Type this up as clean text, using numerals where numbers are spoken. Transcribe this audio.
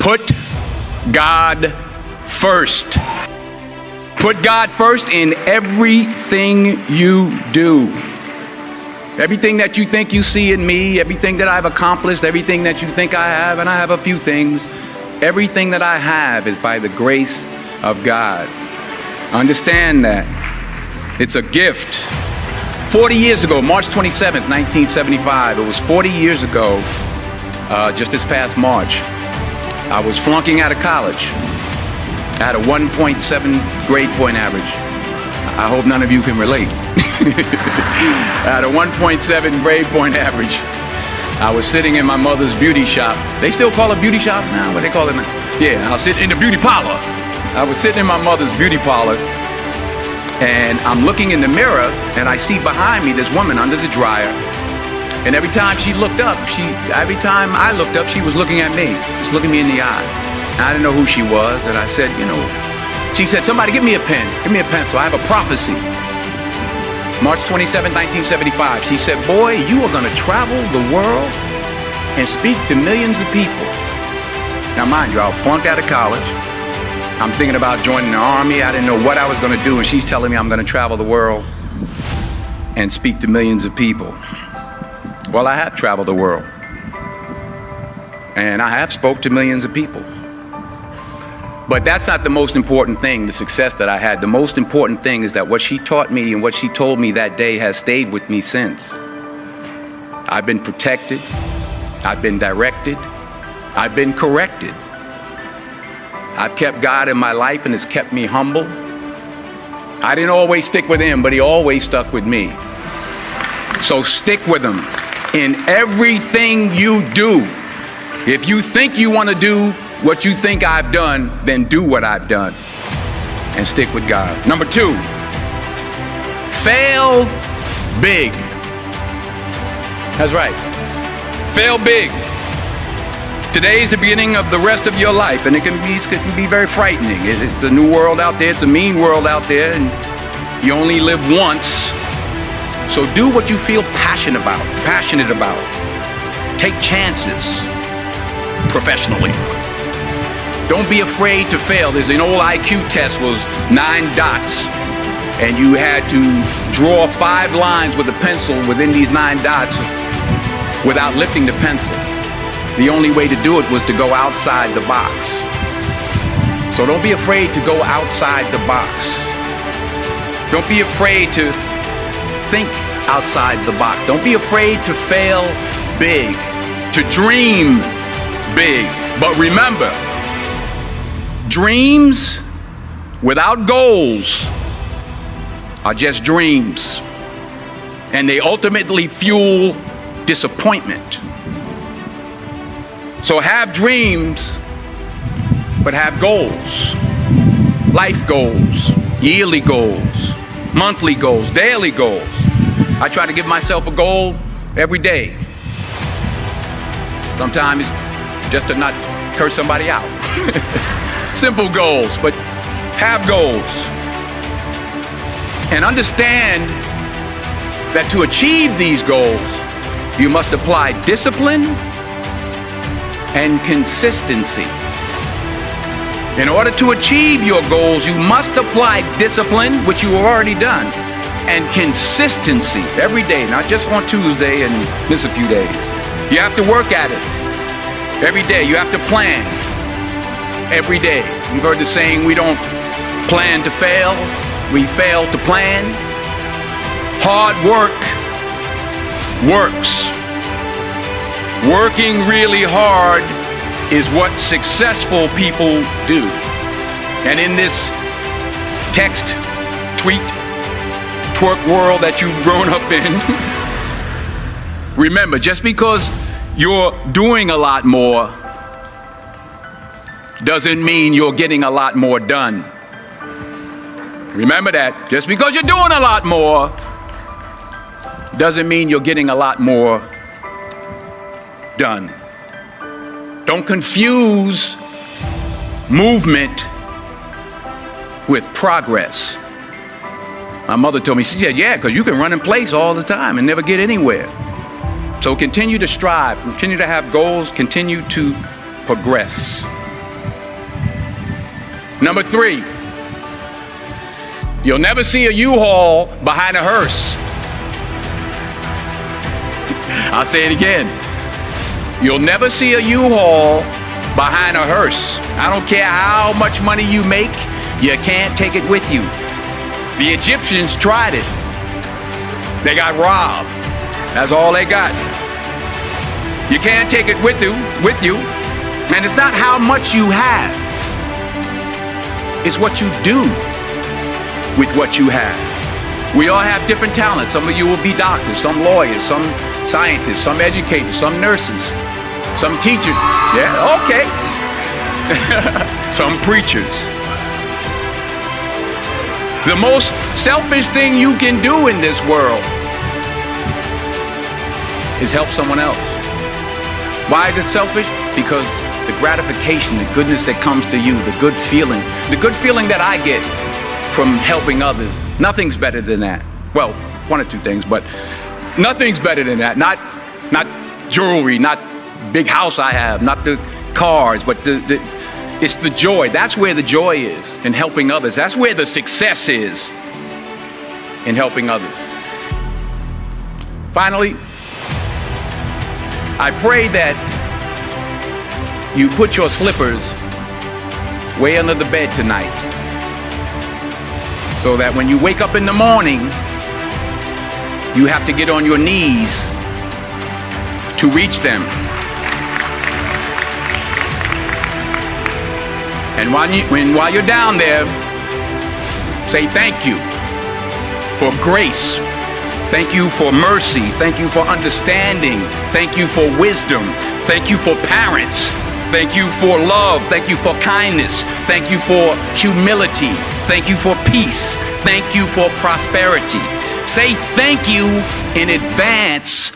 Put God first. Put God first in everything you do. Everything that you think you see in me, everything that I've accomplished, everything that you think I have, and I have a few things, everything that I have is by the grace of God. Understand that. It's a gift. 40 years ago, March 27th, 1975, it was 40 years ago, just this past March, I was flunking out of college. I had a 1.7 grade point average. I hope none of you can relate. I had a 1.7 grade point average. I was sitting in my mother's beauty shop. They still call it beauty shop now? What they call it now? Yeah, I was sitting in the beauty parlor. I was sitting in my mother's beauty parlor, and I'm looking in the mirror, and I see behind me this woman under the dryer. And every time she looked up, every time I looked up, she was looking at me, just looking me in the eye. And I didn't know who she was, and I said, she said, somebody give me a pen, give me a pencil, I have a prophecy. March 27, 1975, she said, boy, you are gonna travel the world and speak to millions of people. Now mind you, I was flunked out of college. I'm thinking about joining the army. I didn't know what I was gonna do, and she's telling me I'm gonna travel the world and speak to millions of people. Well, I have traveled the world, and I have spoke to millions of people. But that's not the most important thing, the success that I had. The most important thing is that what she taught me and what she told me that day has stayed with me since. I've been protected, I've been directed, I've been corrected. I've kept God in my life, and it's kept me humble. I didn't always stick with him, but he always stuck with me. So stick with him in everything you do. If you think you want to do what you think I've done, then do what I've done and stick with God. Number 2, fail big. That's right. Fail big. Today is the beginning of the rest of your life, and it can be very frightening. It's a new world out there. It's a mean world out there, and you only live once. So do what you feel passionate about. Take chances professionally. Don't be afraid to fail. There's an old IQ test, was 9 dots, and you had to draw 5 lines with a pencil within these 9 dots without lifting the pencil. The only way to do it was to go outside the box. So don't be afraid to go outside the box. Don't be afraid to think outside the box. Don't be afraid to fail big, to dream big. But remember, dreams without goals are just dreams, and they ultimately fuel disappointment. So have dreams, but have goals. Life goals, yearly goals, monthly goals, daily goals. I try to give myself a goal every day. Sometimes it's just to not curse somebody out. Simple goals, but have goals. And understand that to achieve these goals, you must apply discipline and consistency. In order to achieve your goals, you must apply discipline, which you have already done, and consistency every day, not just on Tuesday and miss a few days. You have to work at it every day. You have to plan every day. You've heard the saying, we don't plan to fail, we fail to plan. Hard work works. Working really hard is what successful people do. And in this text, tweet, twerk world that you've grown up in, remember, just because you're doing a lot more doesn't mean you're getting a lot more done. Remember that. Just because you're doing a lot more doesn't mean you're getting a lot more done. Don't confuse movement with progress. My mother told me, she said, yeah, because you can run in place all the time and never get anywhere. So continue to strive, continue to have goals, continue to progress. Number 3, you'll never see a U-Haul behind a hearse. I'll say it again. You'll never see a U-Haul behind a hearse. I don't care how much money you make, you can't take it with you. The Egyptians tried it. They got robbed. That's all they got. You can't take it with you. And it's not how much you have. It's what you do with what you have. We all have different talents. Some of you will be doctors, some lawyers, some scientists, some educators, some nurses, some teachers. Yeah, okay. Some preachers. The most selfish thing you can do in this world is help someone else. Why is it selfish? Because the gratification, the goodness that comes to you, the good feeling that I get from helping others, nothing's better than that. Well, one or two things, but nothing's better than that. Not jewelry, not big house I have, not the cars, but it's the joy. That's where the joy is, in helping others. That's where the success is, in helping others. Finally, I pray that you put your slippers way under the bed tonight, so that when you wake up in the morning, you have to get on your knees to reach them. And while you're down there, say thank you for grace. Thank you for mercy. Thank you for understanding. Thank you for wisdom. Thank you for parents. Thank you for love. Thank you for kindness. Thank you for humility. Thank you for peace. Thank you for prosperity. Say thank you in advance